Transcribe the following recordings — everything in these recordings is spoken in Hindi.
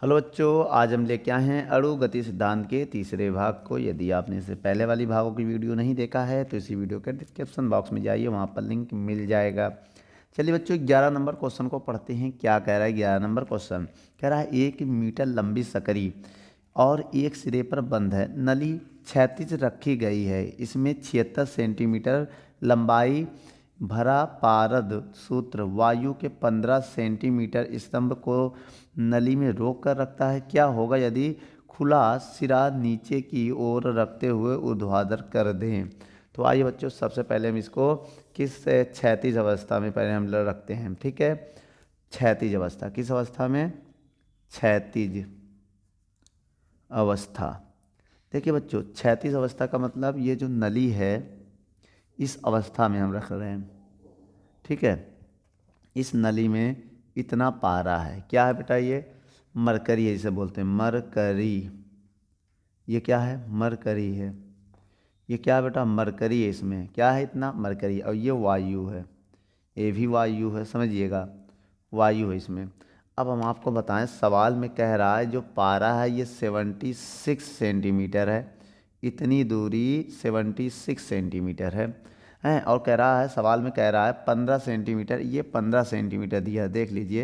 हेलो बच्चों, आज हम लेके आए हैं अणु गति सिद्धांत के तीसरे भाग को। यदि आपने इससे पहले वाली भागों की वीडियो नहीं देखा है तो इसी वीडियो के डिस्क्रिप्शन बॉक्स में जाइए, वहाँ पर लिंक मिल जाएगा। चलिए बच्चों, 11 नंबर क्वेश्चन को पढ़ते हैं। क्या कह रहा है 11 नंबर क्वेश्चन? कह रहा है 1 मीटर लंबी सकरी और एक सिरे पर बंद है, नली क्षैतिज रखी गई है, इसमें 76 सेंटीमीटर लंबाई भरा पारद सूत्र वायु के 15 सेंटीमीटर स्तंभ को नली में रोक कर रखता है। क्या होगा यदि खुला सिरा नीचे की ओर रखते हुए ऊर्ध्वाधर कर दें? तो आइए बच्चों, सबसे पहले हम इसको किस क्षैतिज अवस्था में पहले हम रखते हैं। ठीक है, क्षैतिज अवस्था। किस अवस्था में? क्षैतिज अवस्था। देखिए बच्चों, क्षैतिज अवस्था का मतलब ये जो नली है इस अवस्था में हम रख रहे हैं। ठीक है, इस नली में इतना पारा है। क्या है बेटा? ये मरकरी है, जिसे बोलते हैं मरकरी। ये क्या है? मरकरी है। ये क्या है बेटा? मरकरी है। इसमें क्या है? इतना मरकरी। और ये वायु है, ये भी वायु है, समझिएगा, वायु है इसमें। अब हम आपको बताएं, सवाल में कह रहा है जो पारा है ये 76 सेंटीमीटर है। इतनी दूरी 76 सेंटीमीटर है। और कह रहा है, सवाल में कह रहा है 15 सेंटीमीटर। ये 15 सेंटीमीटर दिया है, देख लीजिए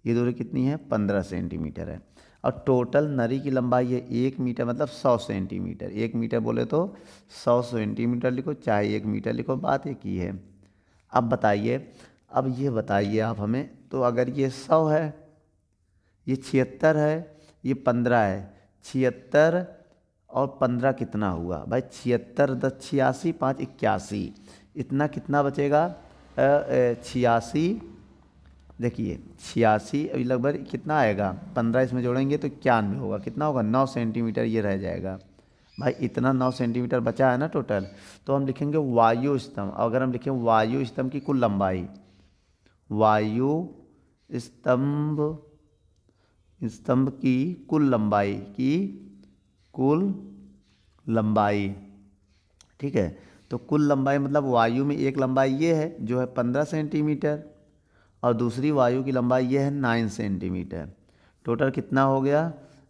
ये दूरी कितनी है? 15 सेंटीमीटर है। और टोटल नली की लंबाई है 1 मीटर, मतलब 100 सेंटीमीटर। 1 मीटर बोले तो 100 सेंटीमीटर लिखो, चाहे 1 मीटर लिखो, बात एक ही है। अब बताइए, अब ये बताइए आप हमें, तो अगर ये 100 है, ये 76 है, ये 15 है, 76 और 15 कितना हुआ भाई? 76 10 86, 5 81, इतना कितना बचेगा? 86। देखिए 86 अभी लगभग कितना आएगा? 15 इसमें जोड़ेंगे तो 91 होगा। कितना होगा? 9 सेंटीमीटर ये रह जाएगा भाई। इतना 9 सेंटीमीटर बचा है ना टोटल। तो हम लिखेंगे वायु स्तंभ। अगर हम लिखें वायु स्तंभ की कुल लंबाई, वायु स्तंभ स्तंभ की कुल लंबाई, की कुल लंबाई। ठीक है, तो कुल लंबाई मतलब वायु में एक लंबाई ये है जो है 15 सेंटीमीटर, और दूसरी वायु की लंबाई ये है 9 सेंटीमीटर। टोटल कितना हो गया?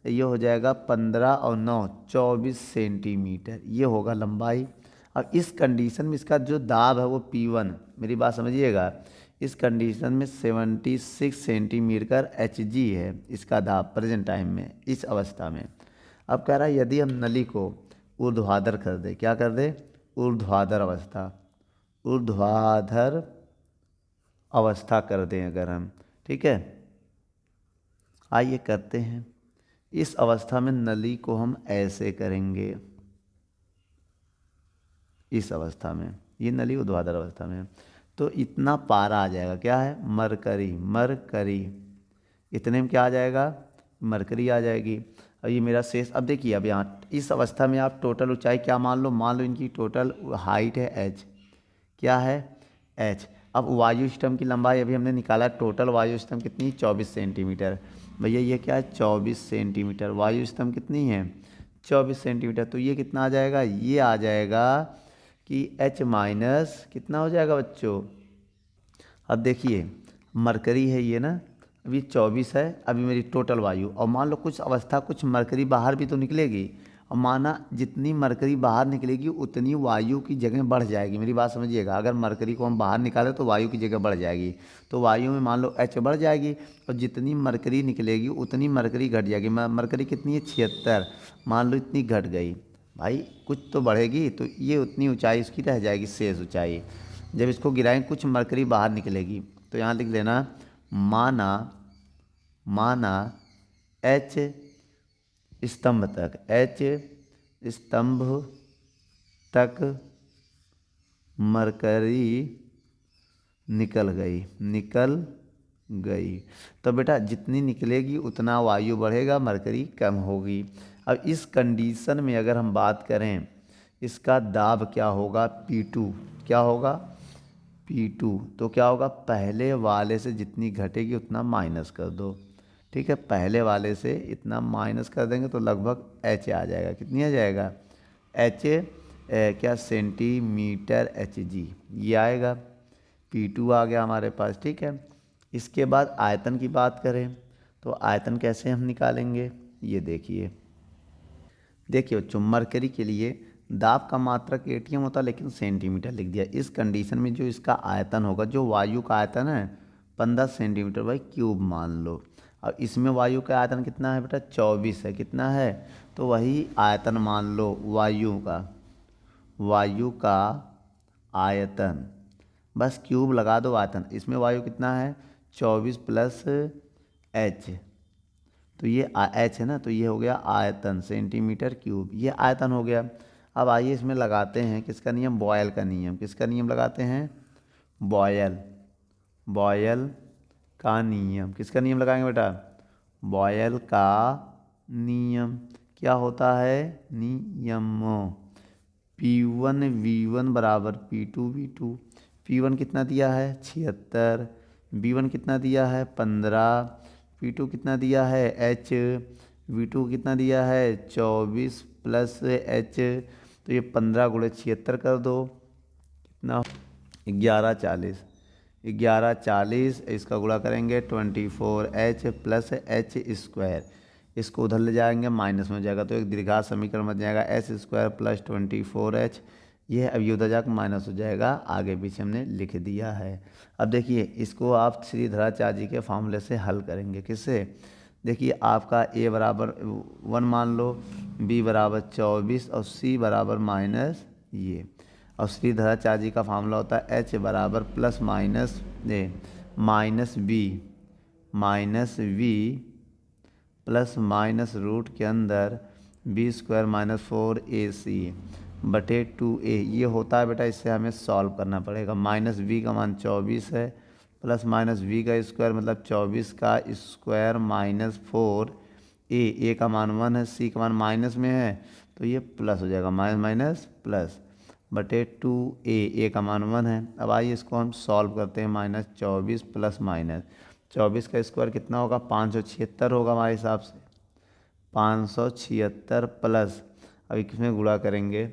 ये हो जाएगा 15 और 9 24 सेंटीमीटर, ये होगा लंबाई। अब इस कंडीशन में इसका जो दाब है वो P1, मेरी बात समझिएगा, इस कंडीशन में 76 सेंटीमीटर Hg है इसका दाब प्रेजेंट टाइम में, इस अवस्था में। अब कह रहा है यदि हम नली को ऊर्ध्वाधर कर दे, क्या कर दे? ऊर्ध्वाधर अवस्था, ऊर्ध्वाधर अवस्था कर दें अगर हम। ठीक है, आइए करते हैं। इस अवस्था में नली को हम ऐसे करेंगे, इस अवस्था में, ये नली ऊर्ध्वाधर अवस्था में, तो इतना पारा आ जाएगा। क्या है? मरकरी। मरकरी इतने में क्या आ जाएगा? मरकरी आ जाएगी। और ये मेरा शेष। अब देखिए, अब यहाँ इस अवस्था में आप टोटल ऊंचाई क्या मान लो? मान लो इनकी टोटल हाइट है h। क्या है? h। अब वायु स्तंभ की लंबाई अभी हमने निकाला, टोटल वायु स्तंभ कितनी? 24 सेंटीमीटर। भैया ये क्या है? 24 सेंटीमीटर। वायु स्तंभ कितनी है? 24 सेंटीमीटर। तो ये कितना आ जाएगा? ये आ जाएगा कि h माइनस कितना हो जाएगा बच्चों? अब देखिए, मरकरी है ये ना, अभी 24 है अभी मेरी टोटल वायु, और मान लो कुछ अवस्था कुछ मरकरी बाहर भी तो निकलेगी, और माना जितनी मरकरी बाहर निकलेगी उतनी वायु की जगह बढ़ जाएगी। मेरी बात समझिएगा, अगर मरकरी को हम बाहर निकालें तो वायु की जगह बढ़ जाएगी, तो वायु में मान लो H बढ़ जाएगी, और जितनी मरकरी निकलेगी उतनी मरकरी घट जाएगी। मरकरी कितनी है? 76, मान लो इतनी घट गई भाई, कुछ तो बढ़ेगी, तो ये उतनी ऊंचाई उसकी रह जाएगी, शेष ऊंचाई। जब इसको गिराएं कुछ मरकरी बाहर निकलेगी, तो यहाँ लिख लेना माना H स्तंभ तक, H स्तंभ तक मरकरी निकल गई। तो बेटा जितनी निकलेगी उतना वायु बढ़ेगा, मरकरी कम होगी। अब इस कंडीशन में अगर हम बात करें, इसका दाब क्या होगा? P2। क्या होगा? P2। तो क्या होगा? पहले वाले से जितनी घटेगी उतना माइनस कर दो। ठीक है, पहले वाले से इतना माइनस कर देंगे तो लगभग H आ जाएगा। कितनी आ जाएगा? H क्या? सेंटीमीटर Hg, ये आएगा। P2 आ गया हमारे पास। ठीक है, इसके बाद आयतन की बात करें तो आयतन कैसे हम निकालेंगे, ये देखिए बच्चों, मरकरी के लिए दाब का मात्रक एटीएम होता है लेकिन सेंटीमीटर लिख दिया। इस कंडीशन में जो इसका आयतन होगा, जो वायु का आयतन है 15 सेंटीमीटर बाई क्यूब मान लो। अब इसमें वायु का आयतन कितना है बेटा, 24 है। कितना है, तो वही आयतन मान लो वायु का आयतन, बस क्यूब लगा दो आयतन। इसमें वायु कितना है, 24 प्लस एच, तो ये एच है ना, तो ये हो गया आयतन सेंटीमीटर क्यूब, ये आयतन हो गया। अब आइए इसमें लगाते हैं किसका नियम, बॉयल का नियम। किसका नियम लगाते हैं, बॉयल का नियम। किसका नियम लगाएंगे बेटा, बॉयल का नियम। क्या होता है, नियम P1 V1 बराबर P2 V2। P1 कितना दिया है 76, V1 कितना दिया है 15, P2 कितना दिया है H, V2 कितना दिया है 24 प्लस H, तो ये 15 गुणे 76 कर दो, कितना 1140। 1140 इसका गुणा करेंगे 24H प्लस H स्क्वायर, इसको उधर ले जाएंगे माइनस में हो जाएगा, तो एक दीर्घात समीकरण बन जाएगा एच स्क्वायर प्लस 24H। ये अभी उधर जाकर माइनस हो जाएगा, आगे पीछे हमने लिख दिया है। अब देखिए इसको आप श्रीधराचार्य जी के फॉर्मूले से हल करेंगे। किससे, देखिए आपका A बराबर 1 मान लो, B बराबर 24 और C बराबर माइनस ये, और श्रीधराचार्य जी का फार्मूला होता है H बराबर plus minus V plus minus root के अंदर B स्क्वायर माइनस 4AC बटे 2A। ये होता है बेटा, इससे हमें सॉल्व करना पड़ेगा। माइनस V का मान 24 है, प्लस माइनस V का स्क्वायर मतलब 24 का स्क्वायर माइनस 4A का मान 1 है, C का मान माइनस में है, तो ये प्लस हो जाएगा, माइनस माइनस प्लस बटे 2A का मान 1 है। अब आइए इसको हम सॉल्व करते हैं। माइनस 24 प्लस माइनस 24 का स्क्वायर कितना होगा, 576 होगा हमारे हिसाब से, 576 प्लस, अब किसमें गुणा करेंगे।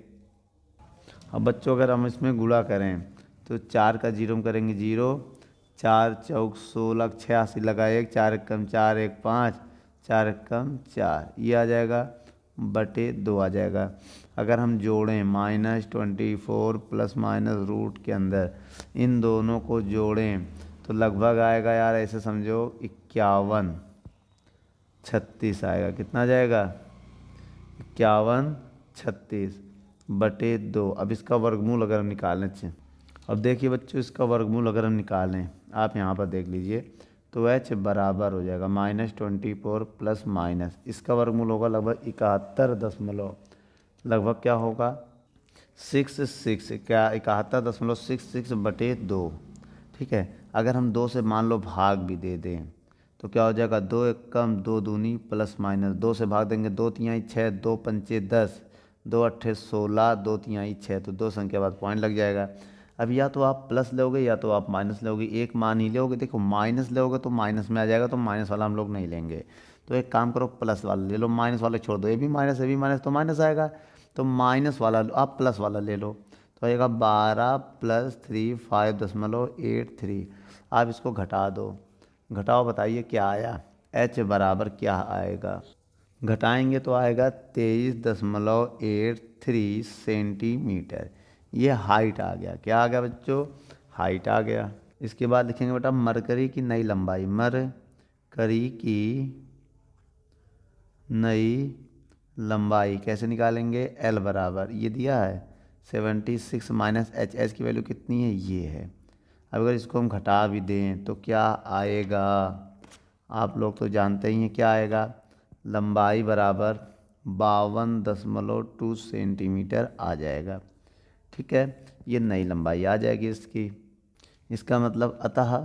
अब बच्चों अगर हम इसमें गुणा करें तो 4 का 0 करेंगे 0, 4 चौक 16, 86 लगा 1, 4 एकम 4 1 5, 4 एकम 4, ये आ जाएगा बटे 2 आ जाएगा। अगर हम जोड़ें -24 प्लस माइनस रूट के अंदर इन दोनों को जोड़ें तो लगभग आएगा यार, ऐसे समझो 51 36 आएगा। कितना जाएगा, 51 36 बटे 2। अब इसका वर्गमूल अगर हम निकालें, अब देखिए बच्चों इसका वर्गमूल अगर हम निकालें, आप यहाँ पर देख लीजिए, तो H बराबर हो जाएगा -24 प्लस माइनस, इसका वर्गमूल होगा लगभग 71 लगभग क्या होगा 66, क्या 71.66 बटे 2। ठीक है, अगर हम 2 से मान लो भाग भी दे दें तो क्या हो जाएगा, 2 एकम 2 दूनी प्लस माइनस 2 से भाग देंगे 2 तिहाई 6, 2 पंचे 10, 2 अट्ठे 16, 2 तिहाई 6, तो 2 संख्या बाद पॉइंट लग जाएगा। अब या तो आप प्लस लोगे या तो आप माइनस लोगे, एक मान ही लोगे। देखो माइनस लोगे तो माइनस में आ जाएगा, तो माइनस वाला हम लोग नहीं लेंगे। तो एक काम करो, प्लस वाला ले लो, माइनस वाले छोड़ दो, ये भी माइनस तो माइनस आएगा, तो माइनस वाला आप प्लस वाला ले लो, तो आएगा 12 प्लस 3 5.83। आप इसको घटा दो, घटाओ बताइए क्या आया, H बराबर क्या आएगा, घटाएंगे तो आएगा 23.83 सेंटीमीटर। ये हाइट आ गया। क्या आ गया बच्चों, हाइट आ गया। इसके बाद लिखेंगे बेटा मरकरी की नई लंबाई, मरकरी की नई लंबाई कैसे निकालेंगे, L बराबर ये दिया है 76 माइनस H की वैल्यू कितनी है, ये है। अब अगर इसको हम घटा भी दें तो क्या आएगा, आप लोग तो जानते ही हैं क्या आएगा, लंबाई बराबर 52.2 सेंटीमीटर आ जाएगा। ठीक है, ये नई लंबाई आ जाएगी इसकी। इसका मतलब अतः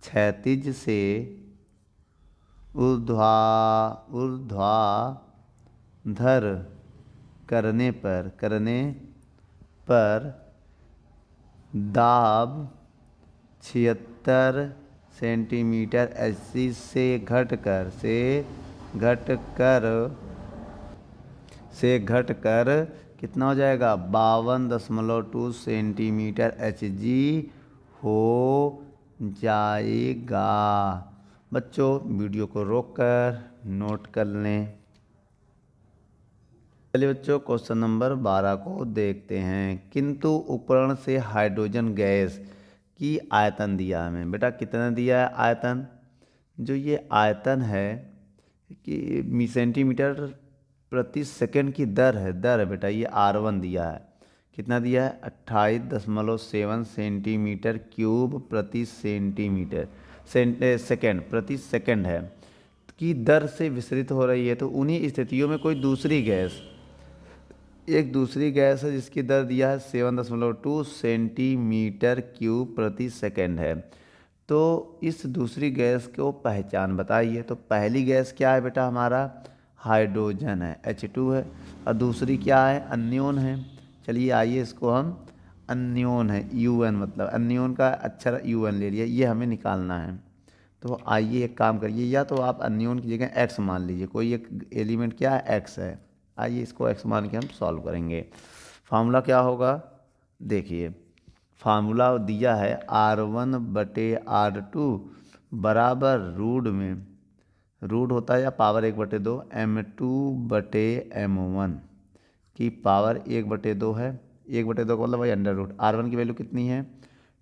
क्षैतिज से ऊर्ध्वाधर करने पर दाब 76 सेंटीमीटर एच से घटकर कितना हो जाएगा 52.2 सेंटीमीटर Hg हो जाएगा। बच्चों वीडियो को रोककर नोट कर लें। चलिए बच्चों क्वेश्चन नंबर 12 को देखते हैं। किंतु उपकरण से हाइड्रोजन गैस की आयतन दिया हमें। बेटा कितना दिया है आयतन? जो ये आयतन है कि सेंटीमीटर प्रति सेकंड की दर है बेटा, ये R1 दिया है। कितना दिया है? 28.7 सेंटीमीटर क्यूब प्रति सेंटीमीटर सेकंड प्रति सेकंड है की दर से विसरित हो रही है। तो उन्हीं स्थितियों में कोई दूसरी गैस, एक दूसरी गैस है जिसकी दर दिया है 7.2 सेंटीमीटर क्यूब प्रति सेकंड है। तो इस दूसरी गैस को पहचान बताइए। तो पहली गैस क्या है बेटा? हमारा हाइड्रोजन है, H2 है। और दूसरी क्या है? अन्योन है। चलिए आइए इसको हम अन्योन है, UN मतलब अन्योन का अक्षर UN ले लिया, ये हमें निकालना है। तो आइए एक काम करिए, या तो आप अन्योन की जगह X मान लीजिए। कोई एक एलिमेंट क्या है? X है। आइए इसको X मान के हम सॉल्व करेंगे। फार्मूला क्या होगा? देखिए फार्मूला दिया है R1/R2 बराबर रूट में, रूट होता है या पावर 1/2 M2/M1 की पावर 1/2 है। 1/2 का मतलब भाई अंडर रूट। R1 की वैल्यू कितनी है?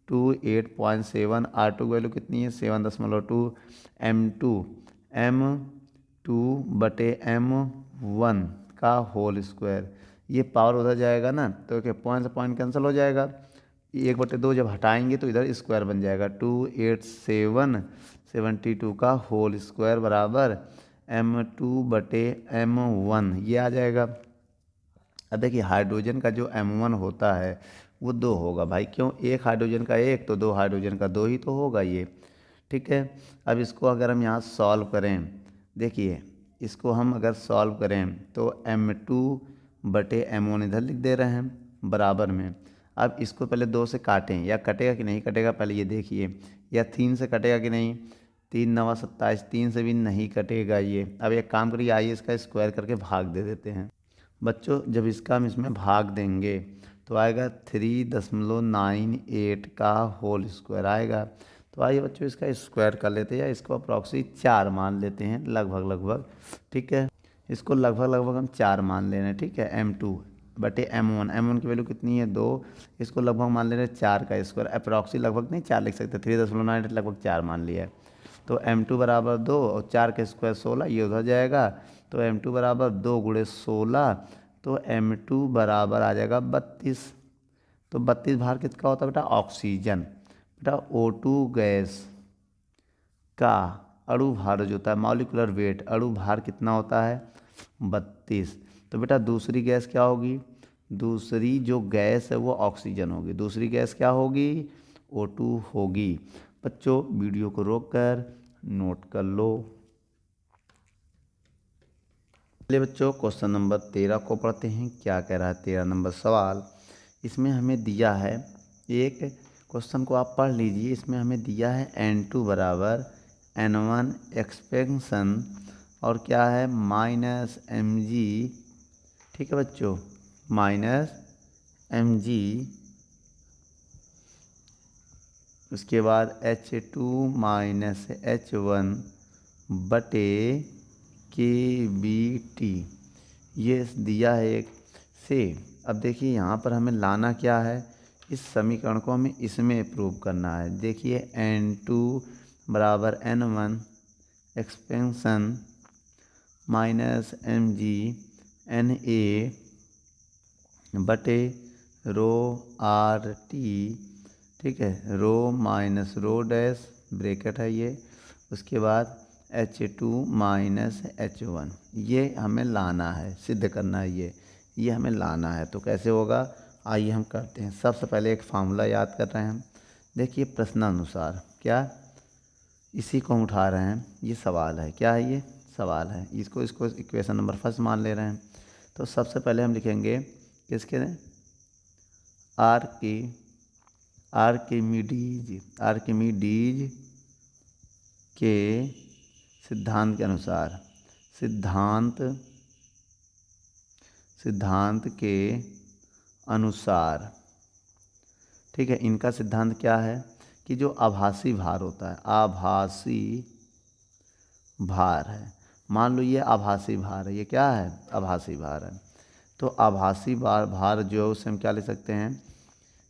28.7। R2 की वैल्यू कितनी है? 7.2। M2/M1 का होल स्क्वायर। ये पावर उधर जाएगा ना, तो क्या पॉइंट से पॉइंट कैंसिल हो जाएगा। 1/2 जब हटाएंगे तो इधर स्क्वायर बन जाएगा। 2872 का होल स्क्वायर बराबर M2/M1 ये आ जाएगा। अब देखिए हाइड्रोजन का जो M1 होता है वो 2 होगा भाई। क्यों? एक हाइड्रोजन का 1 तो 2 हाइड्रोजन का 2 ही तो होगा ये। ठीक है। अब इसको अगर हम यहाँ सॉल्व करें, देखिए इसको हम अगर सॉल्व करें तो M2/M1 इधर लिख दे रहे हैं बराबर में। अब इसको पहले 2 से काटें, या कटेगा कि नहीं कटेगा पहले ये देखिए, या 3 से कटेगा कि नहीं। 3 9 27, 3 से भी नहीं कटेगा ये। अब एक काम करिए, आइए इसका स्क्वायर करके भाग दे देते हैं। बच्चों जब इसका हम इसमें भाग देंगे तो आएगा 3.98 का होल स्क्वायर आएगा। तो आइए बच्चों इसका स्क्वायर कर लेते हैं, या इसको अप्रॉक्सी 4 मान लेते हैं लगभग। ठीक है, इसको लगभग हम 4 मान ले रहे हैं। ठीक है, M2/M1 की वैल्यू कितनी है? 2। इसको लगभग मान ले रहे हैं 4 का स्क्वायर। अप्रॉक्सी लगभग नहीं 4 लिख सकते, 3.98 लगभग 4 मान लिया है। तो M2 बराबर 2 और 4 का स्क्वायर 16, ये उधर जाएगा। तो M2 बराबर 2 × 16, तो M2 बराबर आ जाएगा 32। तो 32 भार किसका होता है बेटा? ऑक्सीजन। बेटा O2 गैस का अणु भार जो होता है, मॉलिक्यूलर वेट, अणु भार कितना होता है? 32। तो बेटा दूसरी गैस क्या होगी? दूसरी जो गैस है वो ऑक्सीजन होगी। दूसरी गैस क्या होगी? O2 होगी। बच्चों वीडियो को रोककर नोट कर लो। चलिए बच्चों क्वेश्चन नंबर 13 को पढ़ते हैं। क्या कह रहा है 13 नंबर सवाल? इसमें हमें दिया है, एक क्वेश्चन को आप पढ़ लीजिए। इसमें हमें दिया है N2 बराबर N1 एक्सपेंशन और क्या है -mg। ठीक है बच्चों, -mg, उसके बाद H2 - H1 बटे KBT ये दिया है एक से। अब देखिए यहाँ पर हमें लाना क्या है? इस समीकरण को हमें इसमें प्रूव करना है। देखिए N2 बराबर N1 एक्सपेंशन -mg Na बटे ρRT। ठीक है, रो माइनस रो डैश ब्रैकेट है ये, उसके बाद H2 - H1 ये हमें लाना है, सिद्ध करना है ये हमें लाना है। तो कैसे होगा? आइए हम करते हैं। सबसे पहले एक फार्मूला याद कर रहे हैं हम। देखिए प्रश्नानुसार क्या, इसी को हम उठा रहे हैं। ये सवाल है, क्या है ये? सवाल है। इसको इक्वेशन नंबर फर्स्ट मान ले रहे हैं। तो सबसे पहले हम लिखेंगे किसके? आर्किमिडीज के सिद्धांत के अनुसार, सिद्धांत के अनुसार। ठीक है, इनका सिद्धांत क्या है कि जो आभासी भार होता है, आभासी भार है, मान लो ये आभासी भार है, ये क्या है, आभासी भार है। तो आभासी भार जो है उससे हम क्या ले सकते हैं,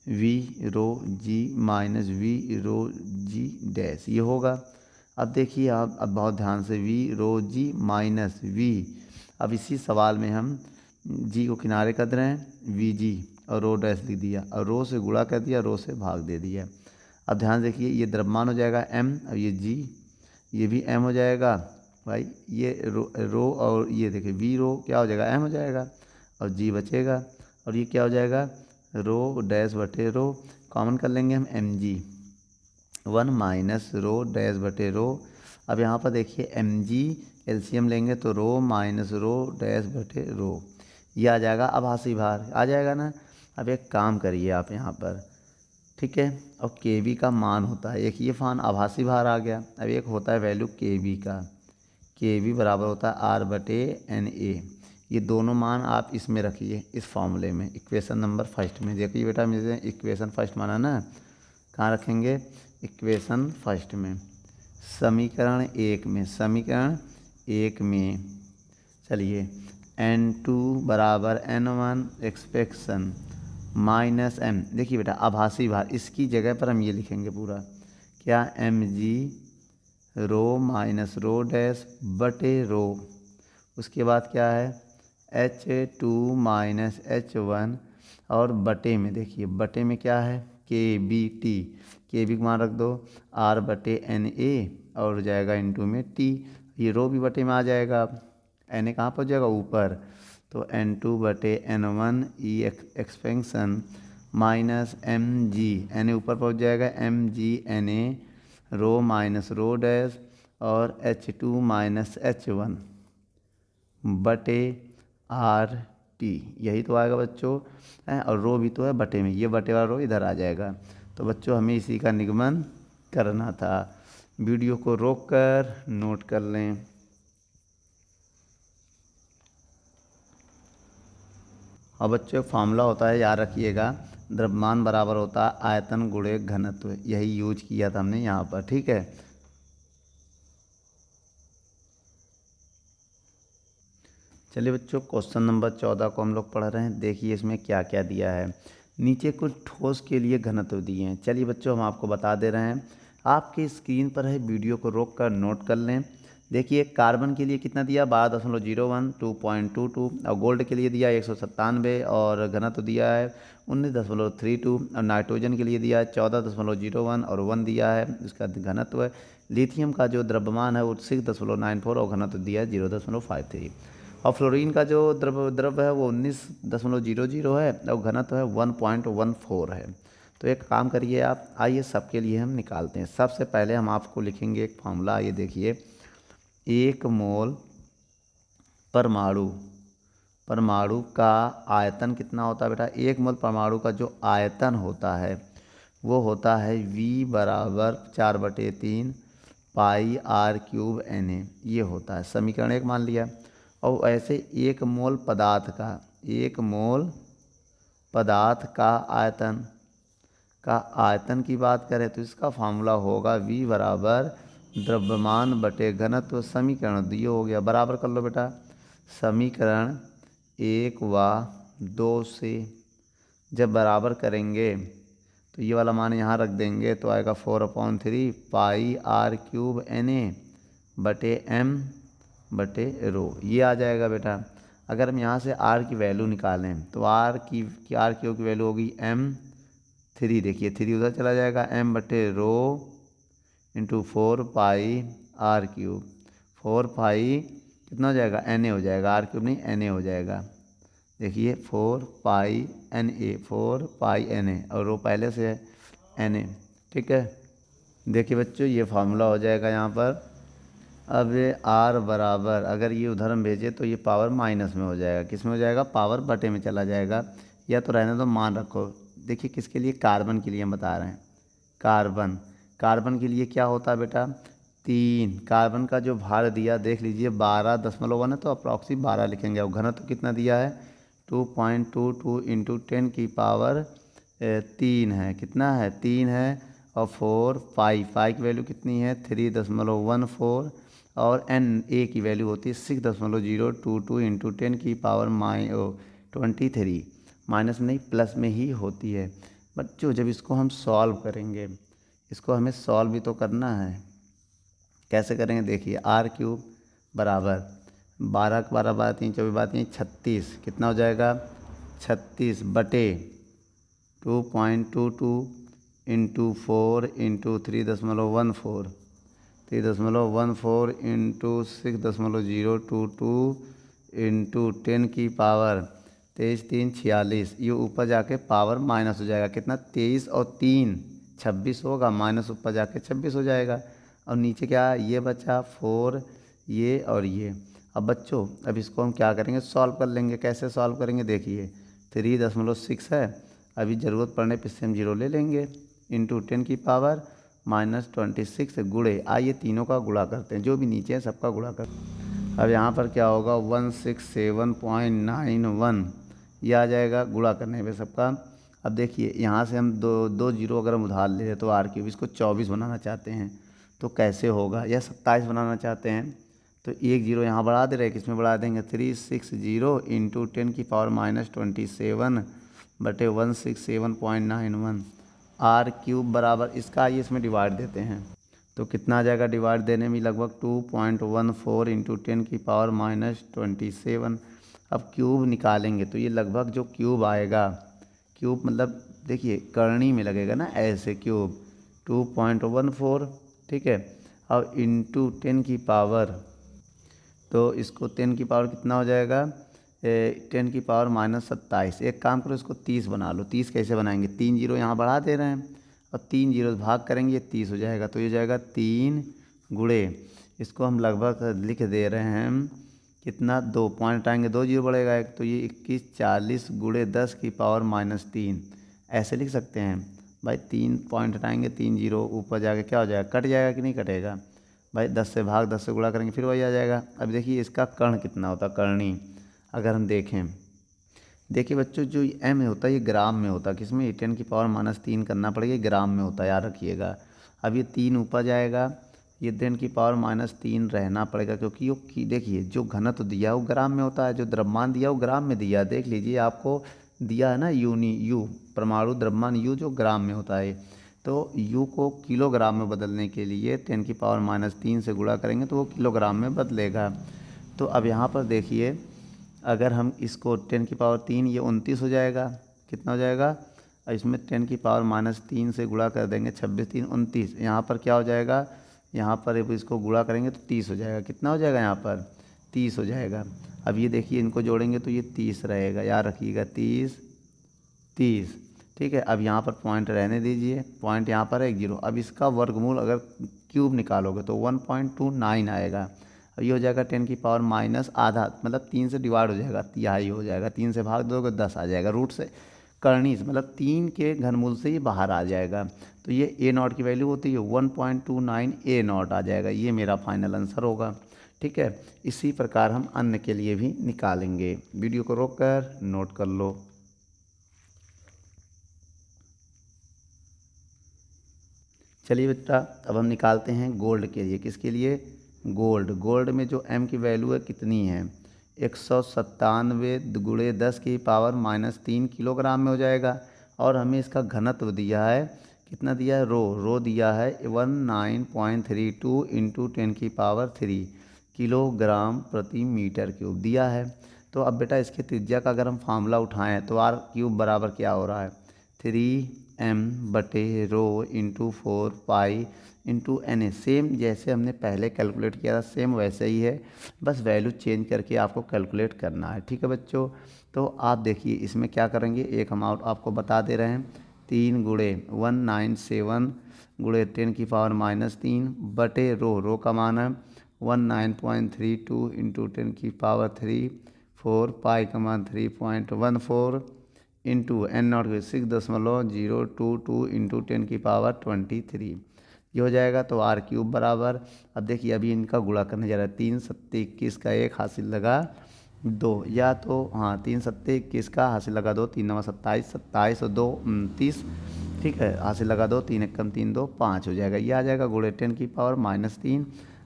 V rho G minus V rho G dash, ये होगा। अब देखिए आप, अब बहुत ध्यान से, V rho G minus V, अब इसी सवाल में हम जी को किनारे कर रहे हैं, वी जी और रो डैश लिख दिया और रो से गुणा कर दिया, रो से भाग दे दिया। अब ध्यान देखिए, ये द्रव्यमान हो जाएगा एम और ये जी, ये भी एम हो जाएगा भाई, ये रो और ये देखिए वी रो क्या हो जाएगा, एम हो जाएगा और जी बचेगा, और ये क्या हो जाएगा, रो डैश बटे रो, कॉमन कर लेंगे हम M G, 1 minus rho dash बटे रो। अब यहाँ पर देखिए एम जी एलसीएम लेंगे तो रो माइनस रो डैश बटे रो, ये आ जाएगा आभासी भार, आ जाएगा ना। अब एक काम करिए आप यहाँ पर, ठीक है, और के बी का मान होता है, एक ये मान आभासी भार आ गया, अब एक होता है वैल्यू के बी का, के बी बराबर होता है आर बटे एन ए, ये दोनों मान आप इसमें रखिए, इस फॉर्मूले में, इक्वेशन नंबर फर्स्ट में। देखिए बेटा मुझे इक्वेशन फर्स्ट माना ना, कहाँ रखेंगे, इक्वेशन फर्स्ट में, समीकरण एक में, समीकरण एक में। चलिए N2 बराबर N1 एक्सपेक्शन माइनस एम, देखिए बेटा आभासी भार, इसकी जगह पर हम ये लिखेंगे पूरा, क्या, एम जी रो माइनस रो डैश बटे रो, उसके बाद क्या है, H2 माइनस H1 और बटे में, देखिए बटे में क्या है, के बी टी, के बी मान रख दो आर बटे एन ए और हो जाएगा इनटू में टी, ये रो भी बटे में आ जाएगा, एन ए कहाँ पर जाएगा, ऊपर, तो N2 बटे N1 e expansion minus M G, N A ऊपर पहुँच जाएगा, M G N A rho minus rho dash और H2 माइनस H1 बटे आर टी, यही तो आएगा बच्चों, और रो भी तो है बटे में, ये बटे वाला रो इधर आ जाएगा। तो बच्चों हमें इसी का निगमन करना था, वीडियो को रोककर नोट कर लें। और बच्चों फार्मूला होता है, याद रखिएगा, द्रव्यमान बराबर होता है आयतन गुणे घनत्व, यही यूज किया था हमने यहाँ पर, ठीक है। चलिए बच्चों क्वेश्चन नंबर 14 को हम लोग पढ़ रहे हैं, देखिए इसमें क्या क्या दिया है। नीचे कुछ ठोस के लिए घनत्व दिए हैं, चलिए बच्चों हम आपको बता दे रहे हैं, आपकी स्क्रीन पर है, वीडियो को रोक कर नोट कर लें। देखिए कार्बन के लिए कितना दिया, 12.01 2.22, और गोल्ड के लिए दिया 197 और घनत्व दिया है 19.32, और नाइट्रोजन के लिए दिया है 14.01 और 1 दिया है इसका घनत्व है। लिथियम का जो द्रव्यमान है वो 6.94 और घनत्व दिया है 0.53, और फ्लोरीन का जो द्रव्य है वो 19.00 है और घनत्व है 1.14 है। तो एक काम करिए आप, आइए सबके लिए हम निकालते हैं। सबसे पहले हम आपको लिखेंगे एक फार्मूला, ये देखिए, एक मोल परमाणु का आयतन कितना होता है बेटा, एक मोल परमाणु का जो आयतन होता है वो होता है V बराबर 4/3 पाई आर क्यूब एन ए, ये होता है, समीकरण एक मान लिया। और ऐसे एक मोल पदार्थ का आयतन की बात करें तो इसका फार्मूला होगा V बराबर द्रव्यमान बटे घनत्व, समीकरण दिए हो गया, बराबर कर लो बेटा, समीकरण 1 व 2 से जब बराबर करेंगे तो ये वाला मान यहाँ रख देंगे तो आएगा 4/3 पाई आर क्यूब एन ए बटे एम बटे रो, ये आ जाएगा बेटा। अगर हम यहाँ से आर की वैल्यू निकालें तो आर क्यू की वैल्यू होगी M3, देखिए 3 उधर चला जाएगा, M बटे rho into 4 pi are cube, 4 पाई कितना हो जाएगा, NA हो जाएगा, आर क्यूब नहीं NA हो जाएगा, देखिए 4 पाई NA, 4 पाई NA और रो पहले से है NA, ठीक है। देखिए बच्चों ये फार्मूला हो जाएगा यहाँ पर। अब ये आर बराबर, अगर ये उधर हम भेजें तो ये पावर माइनस में हो जाएगा, किस में हो जाएगा, पावर बटे में चला जाएगा, या तो रहने दो मान रखो। देखिए किसके लिए, कार्बन के लिए हम बता रहे हैं, कार्बन के लिए क्या होता है बेटा, 3, कार्बन का जो भार दिया देख लीजिए 12.1 है तो अप्रॉक्सी 12 लिखेंगे, और घनत्व कितना दिया है 2.22 × 10 की पावर 3 है, कितना है 3 है, और 4 5 की वैल्यू कितनी है 3.14 और n a की वैल्यू होती है 6.022 इंटू 10 की पावर 23 माइनस में नहीं प्लस में ही होती है। बच्चों जब इसको हम सॉल्व करेंगे, इसको हमें सॉल्व भी तो करना है। कैसे करेंगे देखिए, r³ बराबर 12 12 12 3 24 12 3 36 कितना हो जाएगा 36 बटे 2.22 इंटू 4 इंटू 3.14 इंटू 6.022 इंटू 10 की पावर 23 3 46। ये ऊपर जाके पावर माइनस हो जाएगा कितना 23 और 3 26 होगा, माइनस ऊपर जाके 26 हो जाएगा। और नीचे क्या ये बचा 4 ये और ये। अब बच्चों अब इसको हम क्या करेंगे सॉल्व कर लेंगे। कैसे सॉल्व करेंगे देखिए 3.6 है, अभी ज़रूरत पड़ने पे से हम 0 ले लेंगे इंटू 10 की पावर -26 गुणे, आइए तीनों का गुणा करते हैं, जो भी नीचे है सबका गुणा करते हैं। अब यहाँ पर क्या होगा 167.91 ये आ जाएगा गुणा करने पे सबका। अब देखिए यहाँ से हम दो जीरो अगर हम उधार ले तो r³ इसको 24 बनाना चाहते हैं तो कैसे होगा, या 27 बनाना चाहते हैं तो एक जीरो यहाँ बढ़ा दे रहे, किसमें बढ़ा देंगे 360 इंटू 10 की पावर -27 बटे 167.91 r³ बराबर इसका आइए इसमें डिवाइड देते हैं तो कितना आ जाएगा डिवाइड देने में लगभग 2.14 इंटू 10 की पावर -27। अब क्यूब निकालेंगे तो ये लगभग जो क्यूब आएगा, क्यूब मतलब देखिए करनी में लगेगा ना ऐसे क्यूब 2.14 ठीक है, अब इंटू 10 की पावर तो इसको 10 की पावर कितना हो जाएगा 10 की पावर -27। एक काम करो इसको 30 बना लो। 30 कैसे बनाएंगे 3 जीरो यहाँ बढ़ा दे रहे हैं और 3 जीरो भाग करेंगे ये 30 हो जाएगा, तो ये हो जाएगा 3 गुणे इसको हम लगभग लिख दे रहे हैं कितना 2 पॉइंट आएंगे 2 जीरो बढ़ेगा एक, तो ये 21 40 गुणे 10 की पावर -3 ऐसे लिख सकते हैं भाई। 3 पॉइंट हटाएंगे 3 जीरो ऊपर जाके क्या हो जाएगा कट जाएगा कि नहीं कटेगा भाई, 10 से भाग 10 से गुणा करेंगे फिर वही आ जाएगा। अब देखिए इसका कर्ण कितना होता है करनी, अगर हम देखें देखिए बच्चों जो m होता है ये ग्राम में होता है, किसमें 10 की पावर -3 करना पड़ेगा, ग्राम में होता है याद रखिएगा। अब ये 3 ऊपर जाएगा, ये 10 की पावर -3 रहना पड़ेगा क्योंकि वो देखिए जो घनत्व दिया वो ग्राम में होता है, जो द्रव्यमान दिया वो ग्राम में दिया। देख लीजिए आपको दिया है ना यू परमाणु द्रव्यमान यू जो ग्राम में होता है, तो यू को किलोग्राम में बदलने के लिए 10 की पावर -3 से गुणा करेंगे तो वो किलोग्राम में बदलेगा। तो अब यहाँ पर देखिए अगर हम इसको 10 की पावर 3 ये 29 हो जाएगा, कितना हो जाएगा और इसमें 10 की पावर -3 से गुणा कर देंगे 26 3 29, यहाँ पर क्या हो जाएगा यहाँ पर इसको गुणा करेंगे तो 30 हो जाएगा, कितना हो जाएगा यहाँ पर 30 हो जाएगा। अब ये देखिए इनको जोड़ेंगे तो ये 30 रहेगा, याद रखिएगा 30 ठीक है। अब यहाँ पर पॉइंट रहने दीजिए, पॉइंट यहाँ पर है 0। अब इसका वर्गमूल अगर क्यूब निकालोगे तो 1.29 आएगा। अब ये हो जाएगा 10 की पावर माइनस आधा, मतलब 3 से डिवाइड हो जाएगा तिहाई हो जाएगा, 3 से भाग दोगे 10 आ जाएगा, रूट से करनी मतलब 3 के घनमूल से ये बाहर आ जाएगा। तो ये a0 की वैल्यू होती है 1.29 a0 आ जाएगा, ये मेरा फाइनल आंसर होगा। ठीक है, इसी प्रकार हम अन्य के लिए भी निकालेंगे। वीडियो को रोककर नोट कर लो। चलिए बेटा अब हम निकालते हैं गोल्ड के लिए। किसके लिए गोल्ड में जो m की वैल्यू है कितनी है 197 गुणे 10 की पावर -3 किलोग्राम में हो जाएगा। और हमें इसका घनत्व दिया है, कितना दिया है रो दिया है 19.32 इंटू 10 की पावर 3 किलोग्राम प्रति मीटर क्यूब दिया है। तो अब बेटा इसके त्रिज्या का अगर हम फार्मूला उठाएं तो r³ बराबर क्या हो रहा है 3m बटे rho into 4 pi into NA। Same जैसे हमने पहले कैलकुलेट किया था सेम वैसे ही है, बस वैल्यू चेंज करके आपको कैलकुलेट करना है। ठीक है बच्चों, तो आप देखिए इसमें क्या करेंगे, एक अमाउंट आपको बता दे रहे हैं 3 गुणे 197 गुणे 10 की पावर -3 बटे रो का मान है 19.32 इंटू 10 की पावर 3 4 पाई का मान 3.14 इंटू n0 6.022 इंटू 10 की पावर 23 ये हो जाएगा। तो r³ बराबर, अब देखिए अभी इनका गुणा करने जा रहा है 3 7 21 का 1 हासिल लगा 2 या तो हाँ 3 सत्ते 21 का हासिल लगा दो, 3 नवा 27, 27 और 2 29, ठीक है, हासिल लगा दो, 3 एकम 3 2 5 हो जाएगा। ये आ जाएगा गुणे 10 की पावर -3।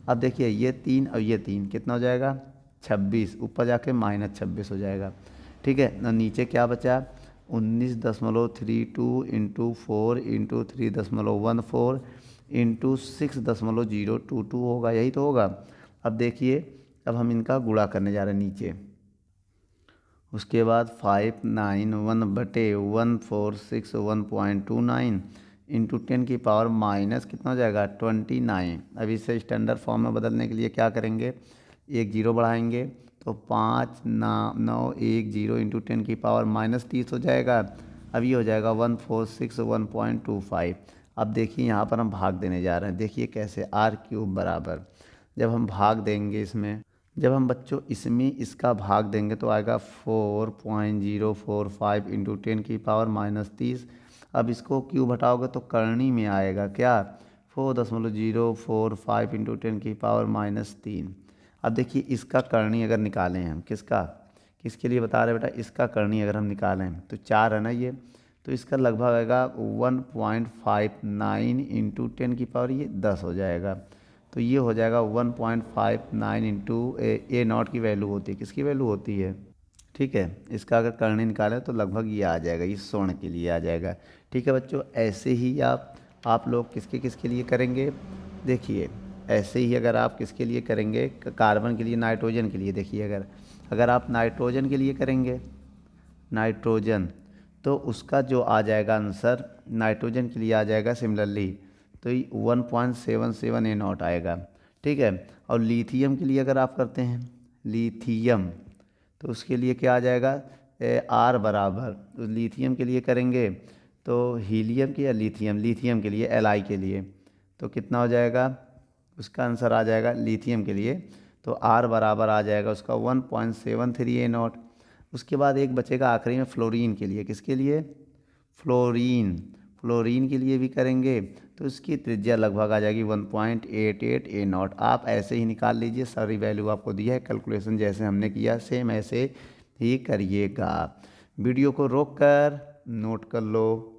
अब देखिए ये 3 और ये 3 कितना हो जाएगा 26, ऊपर जाके -26 हो जाएगा। ठीक है, ना नीचे क्या बचा 19.32 इंटू 4 इंटू 3.14 इंटू 6.022 होगा, यही तो होगा। अब देखिए अब हम इनका गुणा करने जा रहे हैं नीचे। उसके बाद 591/146 इंटू 10 की पावर माइनस कितना हो जाएगा 29। अब इसे स्टैंडर्ड फॉर्म में बदलने के लिए क्या करेंगे, एक जीरो बढ़ाएंगे तो 5910 इंटू 10 की पावर -30 हो जाएगा। अब ये हो जाएगा 1461.25। अब देखिए यहाँ पर हम भाग देने जा रहे हैं, देखिए कैसे r³ बराबर, जब हम भाग देंगे इसमें, जब हम बच्चों इसमें इसका भाग देंगे तो आएगा 4.045 इंटू 10 की पावर -30। अब इसको क्यूब हटाओगे तो करनी में आएगा क्या 4.045 इंटू 10 की पावर -3। अब देखिए इसका करनी अगर निकालें हम, किसका, किसके लिए बता रहे बेटा, इसका करनी अगर हम निकालें तो 4 है ना ये, तो इसका लगभग आएगा 1.59 इंटू 10 की पावर ये 10 हो जाएगा। तो ये हो जाएगा 1.59 इंटू A0 की वैल्यू होती है, किसकी वैल्यू होती है, ठीक है। इसका अगर करनी निकालें तो लगभग ये आ जाएगा, ये स्वर्ण के लिए आ जाएगा। ठीक है बच्चों, ऐसे ही आप लोग किसके किसके लिए करेंगे, देखिए ऐसे ही अगर आप किसके लिए करेंगे, कार्बन के लिए, नाइट्रोजन के लिए, देखिए अगर आप नाइट्रोजन के लिए करेंगे, नाइट्रोजन, तो उसका जो आ जाएगा आंसर नाइट्रोजन के लिए आ जाएगा सिमिलरली, तो 1.77 A0 आएगा। ठीक है, और लिथियम के लिए अगर आप करते हैं लिथियम, तो उसके लिए क्या आ जाएगा R बराबर, तो लिथियम के लिए करेंगे तो हीलियम के या लिथियम के लिए Li के लिए, तो कितना हो जाएगा, उसका आंसर आ जाएगा लिथियम के लिए तो R बराबर आ जाएगा उसका 1.73 A0। उसके बाद एक बचेगा आखिरी में फ्लोरीन के लिए, किसके लिए, फ्लोरीन के लिए भी करेंगे तो इसकी त्रिज्या लगभग आ जाएगी 1.88 A0। आप ऐसे ही निकाल लीजिए, सारी वैल्यू आपको दी है, कैलकुलेशन जैसे हमने किया सेम ऐसे ही करिएगा। वीडियो को रोक कर नोट कर लो।